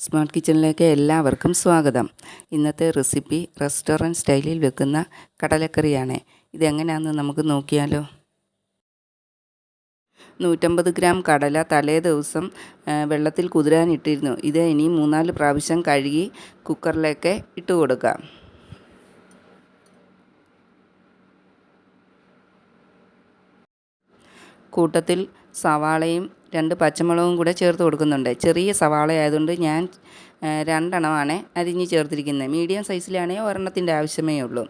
Smart കിച്ചണിലേക്ക് എല്ലാവർക്കും സ്വാഗതം. ഇന്നത്തെ റെസിപ്പി റെസ്റ്റോറൻറ്റ് സ്റ്റൈലിൽ വെക്കുന്ന കടലക്കറിയാണ്. ഇതെങ്ങനെയാണെന്ന് നമുക്ക് നോക്കിയാലോ. 150 ഗ്രാം കടല തലേ ദിവസം വെള്ളത്തിൽ കുതിരാനിട്ടിരുന്നു. ഇത് ഇനി 3-4 പ്രാവശ്യം കഴുകി കുക്കറിലേക്ക് ഇട്ട് കൊടുക്കാം. കൂട്ടത്തിൽ സവാളയും 2 പച്ചമുളകും കൂടെ ചേർത്ത് കൊടുക്കുന്നുണ്ട്. ചെറിയ സവാള ആയതുകൊണ്ട് ഞാൻ 2 എണ്ണമാണ് അരിഞ്ഞ് ചേർത്തിരിക്കുന്നത്. മീഡിയം സൈസിലാണെങ്കിൽ ഒരെണ്ണത്തിൻ്റെ ആവശ്യമേ ഉള്ളൂ.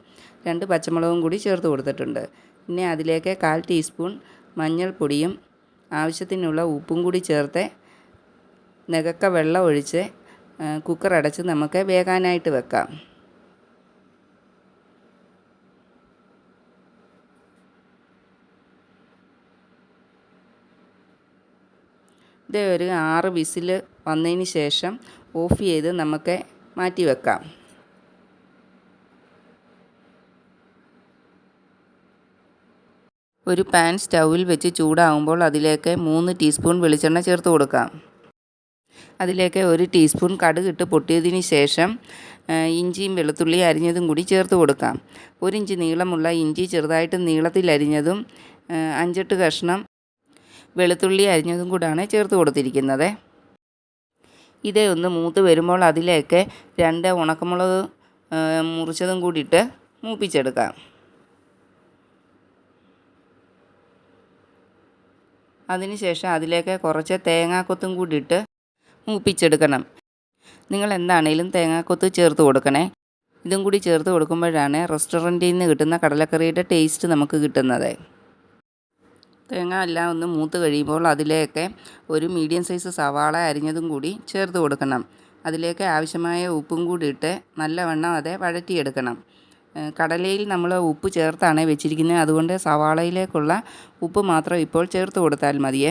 2 പച്ചമുളകും കൂടി ചേർത്ത് കൊടുത്തിട്ടുണ്ട്. പിന്നെ അതിലേക്ക് 1/4 ടീസ്പൂൺ മഞ്ഞൾപ്പൊടിയും ആവശ്യത്തിനുള്ള ഉപ്പും കൂടി ചേർത്ത് നികക്ക വെള്ളം ഒഴിച്ച് കുക്കർ അടച്ച് നമുക്ക് വേകാനായിട്ട് വെക്കാം. ഇത് ഒരു 6 വിസിൽ വന്നതിന് ശേഷം ഓഫ് ചെയ്ത് നമുക്ക് മാറ്റി വെക്കാം. ഒരു പാൻ സ്റ്റൗവിൽ വെച്ച് ചൂടാകുമ്പോൾ അതിലേക്ക് 3 ടീസ്പൂൺ വെളിച്ചെണ്ണ ചേർത്ത് കൊടുക്കാം. അതിലേക്ക് 1 ടീസ്പൂൺ കടുകിട്ട് പൊട്ടിയതിന് ശേഷം ഇഞ്ചിയും വെളുത്തുള്ളി അരിഞ്ഞതും കൂടി ചേർത്ത് കൊടുക്കാം. 1 ഇഞ്ച് നീളമുള്ള ഇഞ്ചി ചെറുതായിട്ട് നീളത്തിൽ അരിഞ്ഞതും 5-8 കഷ്ണം വെളുത്തുള്ളി അരിഞ്ഞതും കൂടാണ് ചേർത്ത് കൊടുത്തിരിക്കുന്നത്. ഇതേ ഒന്ന് മൂത്ത് വരുമ്പോൾ അതിലേക്ക് 2 ഉണക്കമുളക് മുറിച്ചതും കൂടിയിട്ട് മൂപ്പിച്ചെടുക്കാം. അതിനുശേഷം അതിലേക്ക് കുറച്ച് തേങ്ങാക്കൊത്തും കൂടിയിട്ട് മൂപ്പിച്ചെടുക്കണം. നിങ്ങൾ എന്താണേലും തേങ്ങാക്കൊത്ത് ചേർത്ത് കൊടുക്കണേ. ഇതും കൂടി ചേർത്ത് കൊടുക്കുമ്പോഴാണ് റെസ്റ്റോറൻറ്റിൽ നിന്ന് കിട്ടുന്ന കടലക്കറിയുടെ ടേസ്റ്റ് നമുക്ക് കിട്ടുന്നത്. തേങ്ങ എല്ലാം ഒന്ന് മൂത്ത് കഴിയുമ്പോൾ അതിലേക്ക് ഒരു മീഡിയം സൈസ് സവാള അരിഞ്ഞതും കൂടി ചേർത്ത് കൊടുക്കണം. അതിലേക്ക് ആവശ്യമായ ഉപ്പും കൂടി ഇട്ട് നല്ലവണ്ണം അത് വഴറ്റിയെടുക്കണം. കടലയിൽ നമ്മൾ ഉപ്പ് ചേർത്താണ് വെച്ചിരിക്കുന്നത്. അതുകൊണ്ട് സവാളയിലേക്കുള്ള ഉപ്പ് മാത്രം ഇപ്പോൾ ചേർത്ത് കൊടുത്താൽ മതിയേ.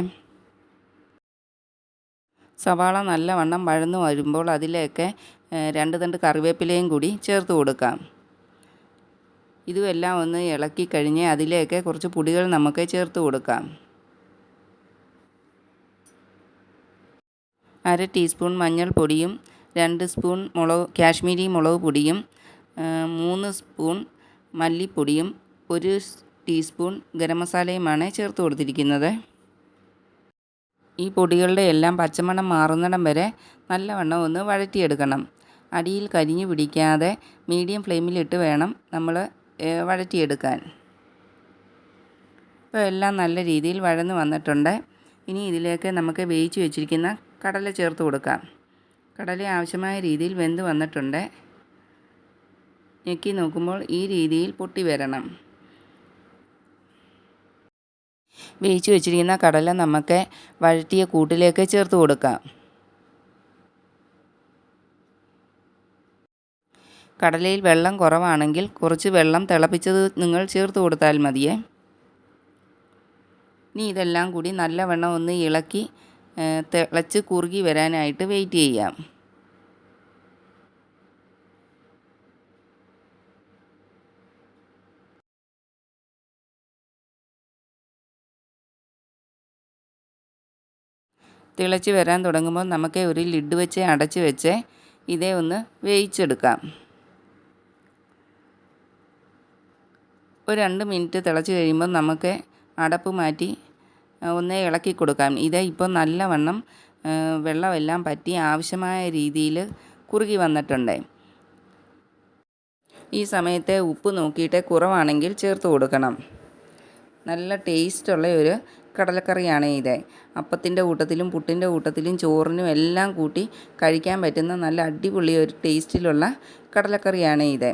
സവാള നല്ലവണ്ണം വഴന്നു വരുമ്പോൾ അതിലേക്ക് 2 തണ്ട് കറിവേപ്പിലയും കൂടി ചേർത്ത് കൊടുക്കാം. ഇതുമെല്ലാം ഒന്ന് ഇളക്കി കഴിഞ്ഞ് അതിലേക്ക് കുറച്ച് പൊടികൾ നമുക്ക് ചേർത്ത് കൊടുക്കാം. 1/2 ടീസ്പൂൺ മഞ്ഞൾപ്പൊടിയും 2 സ്പൂൺ കാശ്മീരി മുളക് പൊടിയും 3 സ്പൂൺ മല്ലിപ്പൊടിയും 1 ടീസ്പൂൺ ഗരം മസാലയുമാണ് ചേർത്ത് കൊടുത്തിരിക്കുന്നത്. ഈ പൊടികളുടെ എല്ലാം പച്ചമണം മാറുന്നിടം വരെ നല്ലവണ്ണം ഒന്ന് വഴറ്റിയെടുക്കണം. അടിയിൽ കരിഞ്ഞു പിടിക്കാതെ മീഡിയം ഫ്ലെയിമിലിട്ട് വേണം നമ്മൾ വഴറ്റിയെടുക്കാൻ. ഇപ്പോൾ എല്ലാം നല്ല രീതിയിൽ വഴന്ന് വന്നിട്ടുണ്ട്. ഇനി ഇതിലേക്ക് നമുക്ക് വേവിച്ച് വെച്ചിരിക്കുന്ന കടല ചേർത്ത് കൊടുക്കാം. കടല ആവശ്യമായ രീതിയിൽ വെന്ത് വന്നിട്ടുണ്ട്. ഞെക്കി നോക്കുമ്പോൾ ഈ രീതിയിൽ പൊട്ടി വരണം. വേവിച്ച് വെച്ചിരിക്കുന്ന കടല നമുക്ക് വഴറ്റിയ കൂട്ടിലേക്ക് ചേർത്ത് കൊടുക്കാം. കടലയിൽ വെള്ളം കുറവാണെങ്കിൽ കുറച്ച് വെള്ളം തിളപ്പിച്ചത് നിങ്ങൾ ചേർത്ത് കൊടുത്താൽ മതിയേ. ഇനി ഇതെല്ലാം കൂടി നല്ലവണ്ണം ഒന്ന് ഇളക്കി തിളച്ച് കുറുകി വരാനായിട്ട് വെയിറ്റ് ചെയ്യാം. തിളച്ച് വരാൻ തുടങ്ങുമ്പോൾ നമുക്ക് ഒരു ലിഡ് വെച്ച് അടച്ച് വെച്ച് ഇതേ ഒന്ന് വേവിച്ചെടുക്കാം. ഒരു 2 മിനിറ്റ് തിളച്ച് കഴിയുമ്പോൾ നമുക്ക് അടപ്പ് മാറ്റി ഒന്ന് ഇളക്കി കൊടുക്കാം. ഇത് ഇപ്പോൾ നല്ലവണ്ണം വെള്ളമെല്ലാം പറ്റി ആവശ്യമായ രീതിയിൽ കുറുകി വന്നിട്ടുണ്ട്. ഈ സമയത്ത് ഉപ്പ് നോക്കിയിട്ട് കുറവാണെങ്കിൽ ചേർത്ത് കൊടുക്കണം. നല്ല ടേസ്റ്റുള്ള ഒരു കടലക്കറിയാണ് ഇത്. അപ്പത്തിൻ്റെ കൂട്ടത്തിലും പുട്ടിൻ്റെ കൂട്ടത്തിലും ചോറിനും എല്ലാം കൂട്ടി കഴിക്കാൻ പറ്റുന്ന നല്ല അടിപൊളി ഒരു ടേസ്റ്റിലുള്ള കടലക്കറിയാണ് ഇത്.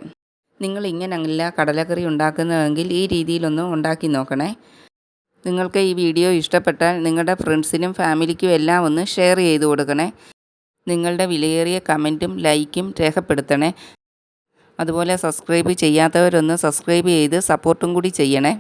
നിങ്ങൾ ഇങ്ങനെയല്ല കടലക്കറി ഉണ്ടാക്കുന്നതെങ്കിൽ ഈ രീതിയിലൊന്ന് ഉണ്ടാക്കി നോക്കണേ. നിങ്ങൾക്ക് ഈ വീഡിയോ ഇഷ്ടപ്പെട്ടാൽ നിങ്ങളുടെ ഫ്രണ്ട്സിനും ഫാമിലിക്കും എല്ലാം ഒന്ന് ഷെയർ ചെയ്ത് കൊടുക്കണേ. നിങ്ങളുടെ വിലയേറിയ കമൻറ്റും ലൈക്കും രേഖപ്പെടുത്തണേ. അതുപോലെ സബ്സ്ക്രൈബ് ചെയ്യാത്തവരൊന്ന് സബ്സ്ക്രൈബ് ചെയ്ത് സപ്പോർട്ടും കൂടി ചെയ്യണേ.